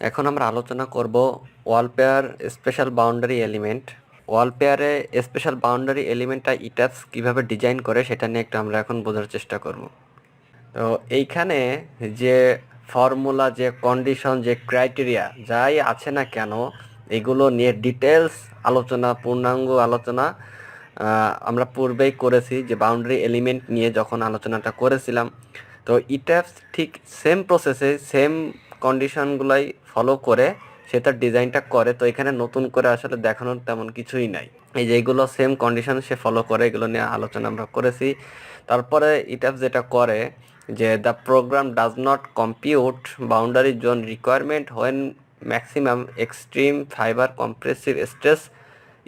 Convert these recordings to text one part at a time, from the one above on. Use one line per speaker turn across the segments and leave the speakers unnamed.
এখন আমরা আলোচনা করব ওয়াল পেয়ার স্পেশাল বাউন্ডারি এলিমেন্ট। ওয়াল পেয়ারে স্পেশাল বাউন্ডারি এলিমেন্টটা ইটাপস কীভাবে ডিজাইন করে সেটা নিয়ে একটু আমরা এখন বোঝার চেষ্টা করব। তো এইখানে যে ফর্মুলা, যে কন্ডিশন, যে ক্রাইটেরিয়া যাই আছে না কেন, এগুলো নিয়ে ডিটেলস আলোচনা, পূর্ণাঙ্গ আলোচনা আমরা পূর্বেই করেছি। যে বাউন্ডারি এলিমেন্ট নিয়ে যখন আলোচনাটা করেছিলাম, তো ইটাপস ঠিক সেম প্রসেসে সেম কন্ডিশনগুলাই ফলো করে সে তার ডিজাইনটা করে। তো এখানে নতুন করে আসলে দেখানোর তেমন কিছুই নাই। এই যে এইগুলো সেম কন্ডিশন সে ফলো করে, এগুলো নিয়ে আলোচনা আমরা করেছি। তারপরে ইটাপস যেটা করে যে the program does not compute boundary zone requirement when maximum extreme fibre compressive stress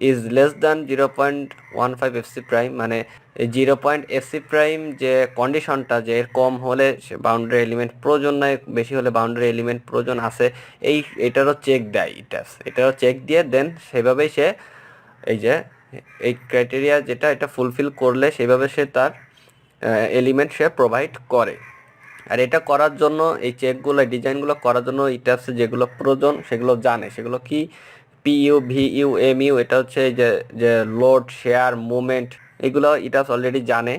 is less than 0.15 FC prime. মানে এই 0.fc প্রাইম যে কন্ডিশনটা, যে এর কম হলে সে বাউন্ডারি এলিমেন্ট প্রয়োজন নয়, বেশি হলে বাউন্ডারি এলিমেন্ট প্রয়োজন আছে, এটারও চেক দেয় ইটাস। এটারও চেক দিয়ে দেন সেভাবেই সে এই যে এই ক্রাইটেরিয়া যেটা এটা ফুলফিল করলে সেভাবে সে তার এলিমেন্ট সে প্রোভাইড করে। আর এটা করার জন্য এই চেকগুলো, ডিজাইনগুলো করার জন্য ইটাপসে যেগুলো প্রয়োজন সেগুলো জানে। সেগুলো কি? পিইউ, ভিইউ, এমইউ, এটা হচ্ছে এই যে যে লোড, শেয়ার, মুভমেন্ট, এগুলো ইটাপস অলরেডি জানে।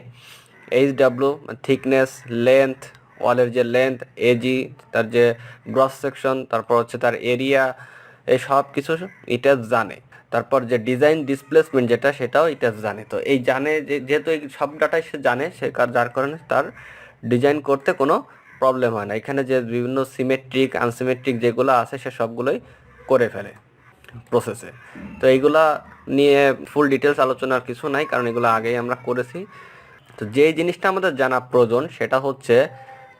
এইচডাব্লিউ থিকনেস, লেন্থ, ওয়ালের যে লেন্থ, এজি তার যে গ্রস সেকশন, তারপর হচ্ছে তার এরিয়া, এই সব কিছু ইটাপস জানে। তারপর যে ডিজাইন ডিসপ্লেসমেন্ট যেটা, সেটাও ইটাপস জানে। তো এই জানে যেহেতু এই সব ডাটাই সে জানে, সে যার কারণে তার ডিজাইন করতে কোনো প্রবলেম হয় না। এখানে যে বিভিন্ন সিমেট্রিক, আনসিমেট্রিক যেগুলো আছে সে সবগুলোই করে ফেলে প্রসেসে। তো এইগুলা নিয়ে ফুল ডিটেলস আলোচনার কিছু নাই, কারণ এগুলো আগেই আমরা করেছি। তো যেই জিনিসটা আমাদের জানা প্রয়োজন সেটা হচ্ছে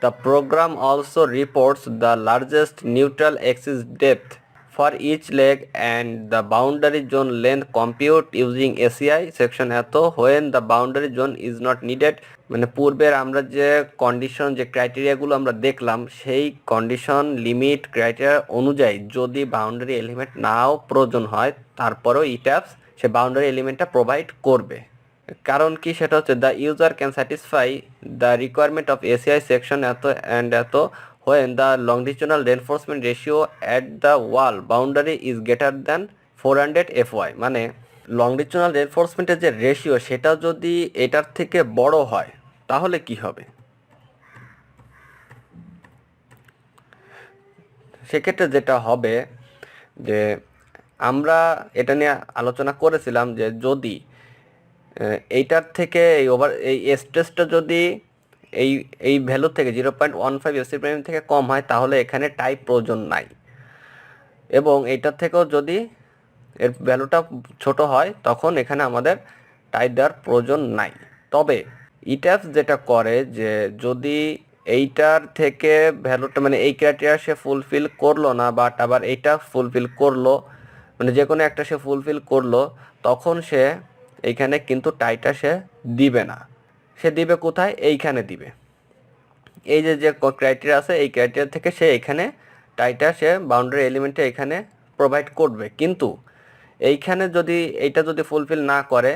the program also reports the largest neutral axis depth for each leg and the boundary zone length compute using ACI section এত when the boundary zone is not needed. মানে পূর্বের আমরা যে কন্ডিশন, যে ক্রাইটেরিয়াগুলো আমরা দেখলাম, সেই কন্ডিশন, লিমিট, ক্রাইটেরিয়া অনুযায়ী যদি বাউন্ডারি এলিমেন্ট নাও প্রয়োজন হয়, তারপরেও ইটাপস সে বাউন্ডারি এলিমেন্টটা প্রোভাইড করবে। কারণ কি? সেটা হচ্ছে the user can satisfy the requirement of ACI section এত অ্যান্ড এত when the longitudinal reinforcement ratio at the wall boundary is greater than 400 fy। মানে লংডিচুনাল রেনফোর্সমেন্টের যে রেশিও, সেটা যদি এটার থেকে বড় হয় তাহলে কি হবে? সেক্ষেত্রে যেটা হবে যে আমরা এটা নিয়ে আলোচনা করেছিলাম যে যদি এইটার থেকে এই স্ট্রেসটা যদি এই এই ভ্যালু থেকে 0.15 এফসি প্রাইম থেকে কম হয়, তাহলে এখানে টাই প্রয়োজন নাই। এবং এইটার থেকেও যদি এর ভ্যালুটা ছোট হয়, তখন এখানে আমাদের টাই দেওয়ার প্রয়োজন নাই। তবে ইটাপস যেটা করে যে যদি এইটার থেকে ভ্যালুটা, মানে এই ক্রাইটেরিয়া সে ফুলফিল করলো না, বাট আবার এইটা ফুলফিল করলো, মানে যে কোনো একটা সে ফুলফিল করলো, তখন সে এইখানে কিন্তু টাইটা সে দিবে না। সে দিবে কোথায়? এইখানে দিবে। এই যে যে ক্রাইটেরিয়া আছে, এই ক্রাইটেরিয়া থেকে সে এখানে টাইটা সে বাউন্ডারি এলিমেন্টে এখানে প্রোভাইড করবে। কিন্তু এইখানে যদি এইটা যদি ফুলফিল না করে,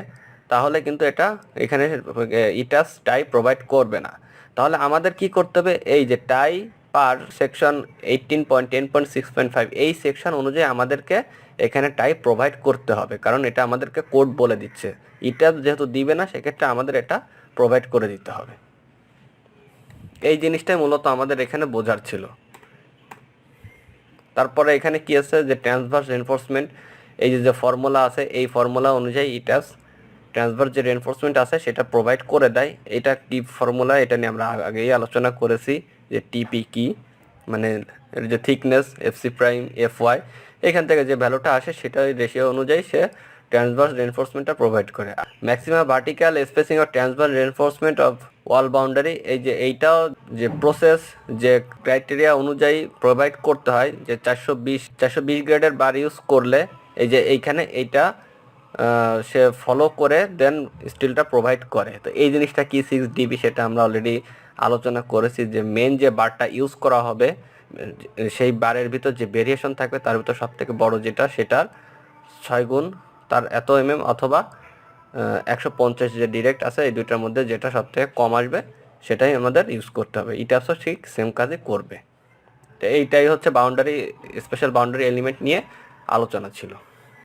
তাহলে কিন্তু এটা এখানে ইটাস টাই প্রোভাইড করবে না। তাহলে আমাদের কি করতে হবে? এই যে টাই পার সেকশন 18.10.6.5 এই সেকশন অনুযায়ী আমাদেরকে এখানে টাই প্রোভাইড করতে হবে, কারণ এটা আমাদেরকে কোড বলে দিচ্ছে। ইটাস যেহেতু দিবে না, সেক্ষেত্রে আমাদের এটা প্রোভাইড করে দিতে হবে। এই জিনিসটাই মূলত আমাদের এখানে বোঝার ছিল। তারপরে এখানে কি আছে যে ট্রান্সভার্স রেনফোর্সমেন্ট, এই যে ফর্মুলা আছে, এই ফর্মুলা অনুযায়ী ইটাস ট্রান্সভার্স যে রেনফোর্সমেন্ট আছে সেটা প্রোভাইড করে দেয়। এটা কি ফর্মুলা, এটা নিয়ে আমরা আগেই আলোচনা করেছি যে টিপি কি, মানে এর যে thickness, FC prime, F Y, এখান থেকে যে ভ্যালুটা আসে সেটা রেশিও অনুযায়ী সে ট্রান্সভার্স রেনফোর্সমেন্টটা প্রোভাইড করে। Maximum vertical spacing of transverse reinforcement of wall boundary, এই যে এইটাও যে প্রসেস, যে ক্রাইটেরিয়া অনুযায়ী প্রোভাইড করতে হয়, যে 420 গ্রেডের বার ইউজ করলে এই যে এইখানে এইটা সে ফলো করে দেন স্টিলটা প্রোভাইড করে। তো এই জিনিসটা কি 6 ডিবি, সেটা আমরা অলরেডি আলোচনা করেছি যে মেন যে বারটা ইউজ করা হবে, সেই বারের ভিতর যে ভেরিয়েশন থাকবে তার ভিতর সবথেকে বড় যেটা, সেটার 6 গুণ তার এত অথবা 150 যে ডিরেক্ট আছে, এই দুইটার মধ্যে যেটা সবথেকে কম আসবে সেটাই আমাদের ইউজ করতে হবে। ইটাপসও ঠিক সেম কাজই করবে। তো এইটাই হচ্ছে বাউন্ডারি, স্পেশাল বাউন্ডারি এলিমেন্ট নিয়ে আলোচনা ছিল।